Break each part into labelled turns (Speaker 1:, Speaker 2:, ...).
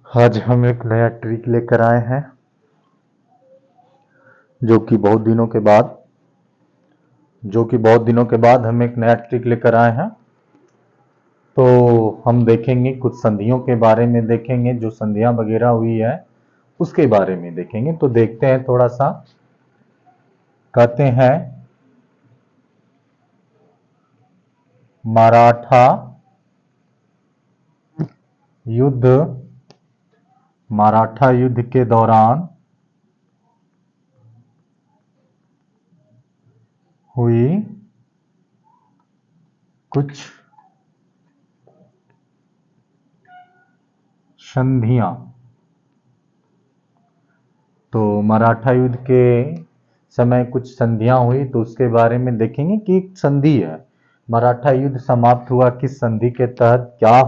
Speaker 1: आज हम एक नया ट्रिक लेकर आए हैं जो कि बहुत दिनों के बाद हम एक नया ट्रिक लेकर आए हैं। तो हम देखेंगे कुछ संधियों के बारे में, देखेंगे जो संधियां वगैरह हुई है उसके बारे में देखेंगे। तो देखते हैं थोड़ा सा। कहते हैं मराठा युद्ध, मराठा युद्ध के दौरान हुई कुछ संधियां। तो मराठा युद्ध के समय कुछ संधियां हुई, तो उसके बारे में देखेंगे कि एक संधि है। मराठा युद्ध समाप्त हुआ किस संधि के तहत, क्या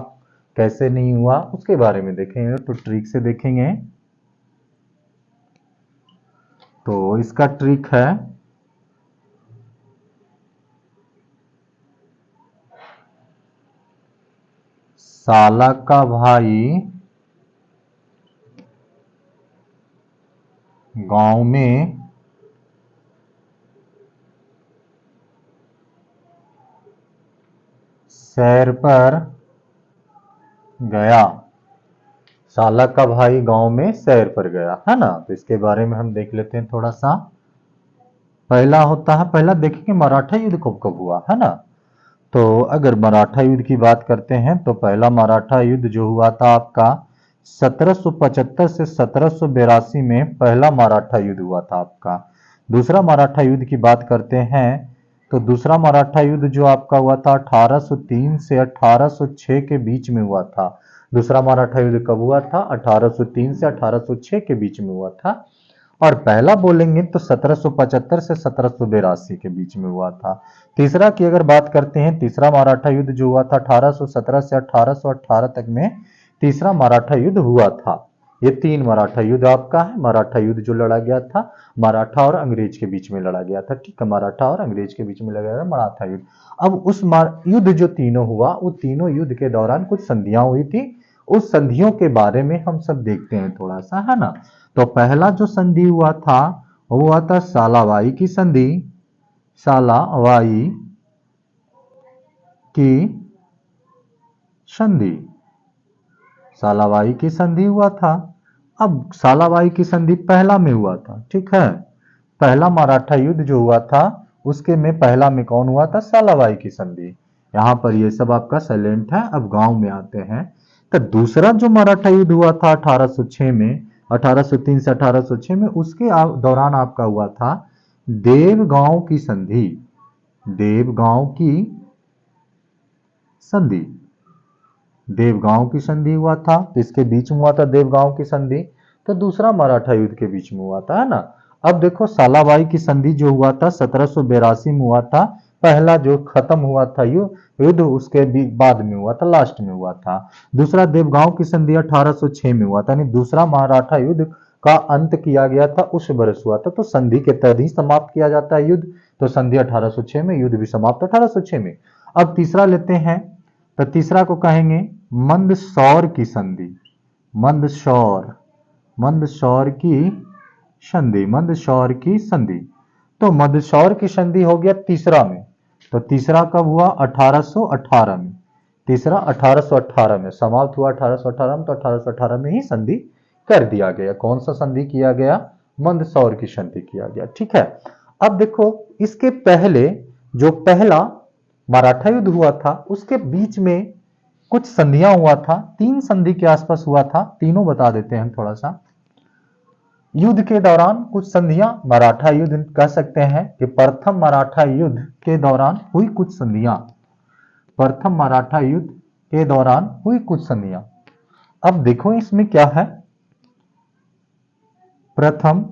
Speaker 1: कैसे नहीं हुआ, उसके बारे में देखेंगे। तो ट्रिक से देखेंगे। तो इसका ट्रिक है साला का भाई गांव में सैर पर गया। साला का भाई गांव में सैर पर गया है ना। तो इसके बारे में हम देख लेते हैं थोड़ा सा। पहला होता है, पहला देखेंगे मराठा युद्ध कब कब हुआ है ना। तो अगर मराठा युद्ध की बात करते हैं तो पहला मराठा युद्ध जो हुआ था आपका 1775 से 1782 में पहला मराठा युद्ध हुआ था आपका। दूसरा मराठा युद्ध की बात करते हैं तो दूसरा मराठा युद्ध जो आपका हुआ था 1803 से 1806 के बीच में हुआ था। दूसरा मराठा युद्ध कब हुआ था? 1803 से 1806 के बीच में हुआ था। और पहला बोलेंगे तो 1775 से 1782 के बीच में हुआ था। तीसरा की अगर बात करते हैं, तीसरा मराठा युद्ध जो हुआ था 1817 से 1818 तक में तीसरा मराठा युद्ध हुआ था। ये तीन मराठा युद्ध आपका है। मराठा युद्ध जो लड़ा गया था मराठा और अंग्रेज के बीच में लड़ा गया था। ठीक है, मराठा और अंग्रेज के बीच में लड़ा गया था मराठा युद्ध। अब उस युद्ध जो तीनों हुआ, वो तीनों युद्ध के दौरान कुछ संधियां हुई थी। उस संधियों के बारे में हम सब देखते हैं थोड़ा सा, है ना। तो पहला जो संधि हुआ था वो हुआ था सालाबाई की संधि। सालाबाई की संधि, सालाबाई की संधि हुआ था। अब सालाबाई की संधि पहला में हुआ था। ठीक है, पहला मराठा युद्ध जो हुआ था उसके में पहला में कौन हुआ था? सालाबाई की संधि। यहां पर ये सब आपका साइलेंट है। अब गांव में आते हैं। तो दूसरा जो मराठा युद्ध हुआ था 1806 में, 1803 से 1806 में, उसके दौरान आपका हुआ था देवगांव की संधि। देवगांव की संधि, देवगांव की संधि हुआ था। तो इसके बीच में हुआ था देवगांव की संधि। तो दूसरा मराठा युद्ध के बीच में हुआ था, है ना। अब देखो सालाबाई की संधि जो हुआ था 1782 में हुआ था। पहला जो खत्म हुआ था युद्ध उसके बाद में हुआ था, लास्ट में हुआ था। दूसरा देवगांव की संधि 1806 में हुआ था, यानी दूसरा मराठा युद्ध का अंत किया गया था उस वर्ष हुआ था। तो संधि के तहत ही समाप्त किया जाता है युद्ध। तो संधि 1806 में, युद्ध भी समाप्त 1806 में। अब तीसरा लेते हैं। तो तीसरा को कहेंगे मंदसौर की संधि। मंदसौर, मंदसौर की संधि, मंदसौर की संधि। तो मंदसौर की संधि हो गया तीसरा में। तो तीसरा कब हुआ? 1818 में। तीसरा 1818 में समाप्त हुआ। 1818 में, तो 1818 में ही संधि कर दिया गया। कौन सा संधि किया गया? मंदसौर की संधि किया गया। ठीक है। अब देखो इसके पहले जो पहला मराठा युद्ध हुआ था उसके बीच में कुछ संधियां हुआ था। तीन संधि के आसपास हुआ था। तीनों बता देते हैं हम थोड़ा सा। युद्ध के दौरान कुछ संधियां, मराठा युद्ध कह सकते हैं कि प्रथम मराठा युद्ध के दौरान हुई कुछ संधियां। प्रथम मराठा युद्ध के दौरान हुई कुछ संधियां। अब देखो इसमें क्या है। प्रथम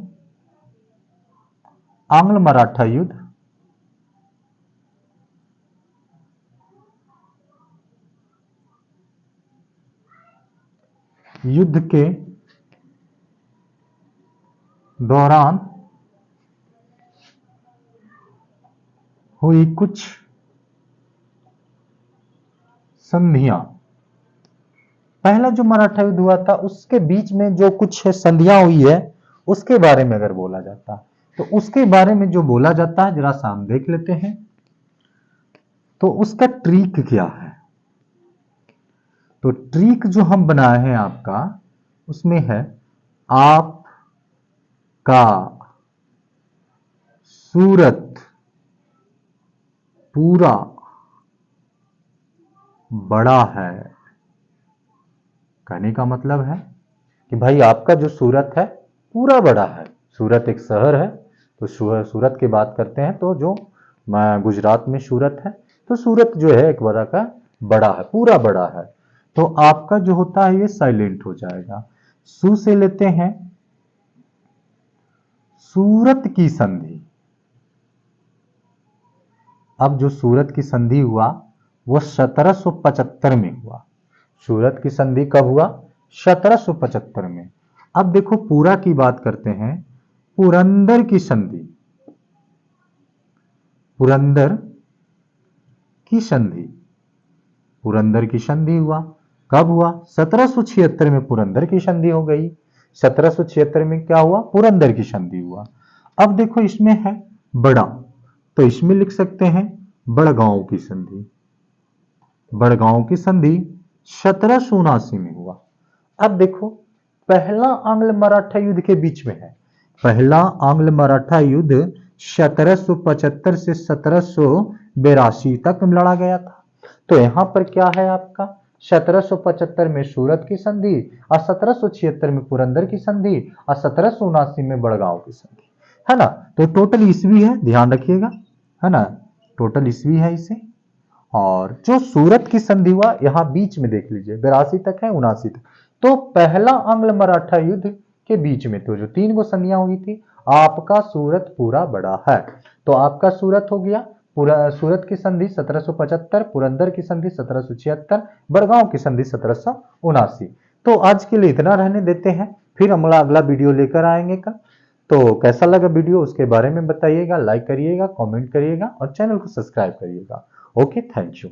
Speaker 1: आंग्ल मराठा युद्ध, युद्ध के दौरान हुई कुछ संधियां। पहला जो मराठा युद्ध हुआ था उसके बीच में जो कुछ संधियां हुई है उसके बारे में अगर बोला जाता तो उसके बारे में जो बोला जाता है जरा सा हम देख लेते हैं। तो उसका ट्रिक क्या है? तो ट्रिक जो हम बनाए हैं आपका उसमें है आपका सूरत पूरा बड़ा है। कहने का मतलब है कि भाई आपका जो सूरत है पूरा बड़ा है। सूरत एक शहर है, तो सूरत की बात करते हैं तो जो गुजरात में सूरत है, तो सूरत जो है एक बड़ा का बड़ा है, पूरा बड़ा है। तो आपका जो होता है ये साइलेंट हो जाएगा। सू से लेते हैं सूरत की संधि। अब जो सूरत की संधि हुआ वो 1775 में हुआ। सूरत की संधि कब हुआ? 1775 में। अब देखो पूरा की बात करते हैं, पुरंदर की संधि। पुरंदर की संधि, पुरंदर की संधि हुआ कब हुआ? 1776 में पुरंदर की संधि हो गई। 1776 में क्या हुआ? पुरंदर की संधि हुआ। अब देखो इसमें है बड़ा, तो इसमें लिख सकते हैं बड़गांव की संधि। बड़गांव की संधि 1779 में हुआ। अब देखो पहला आंग्ल मराठा युद्ध के बीच में है। पहला आंग्ल मराठा युद्ध 1775 से 1782 तक लड़ा गया था। तो यहां पर क्या है आपका 1775 में सूरत की संधि और 1776 में पुरंदर की संधि और 1779 में बड़गांव की संधि, है ना। तो टोटल ईस्वी है, ध्यान रखिएगा, है ना, टोटल ईस्वी है इसे। और जो सूरत की संधि हुआ यहां बीच में देख लीजिए 82 तक है, 79 तक। तो पहला आंग्ल मराठा युद्ध के बीच में तो जो 3 गो संधियां हुई थी, आपका सूरत पूरा बड़ा है। तो आपका सूरत हो गया, पूरा सूरत की संधि 1775, पुरंदर की संधि 1776, बड़गांव की संधि 1779। तो आज के लिए इतना रहने देते हैं, फिर हम अगला वीडियो लेकर आएंगे कल। तो कैसा लगा वीडियो उसके बारे में बताइएगा, लाइक करिएगा, कमेंट करिएगा और चैनल को सब्सक्राइब करिएगा। Okay, thank you.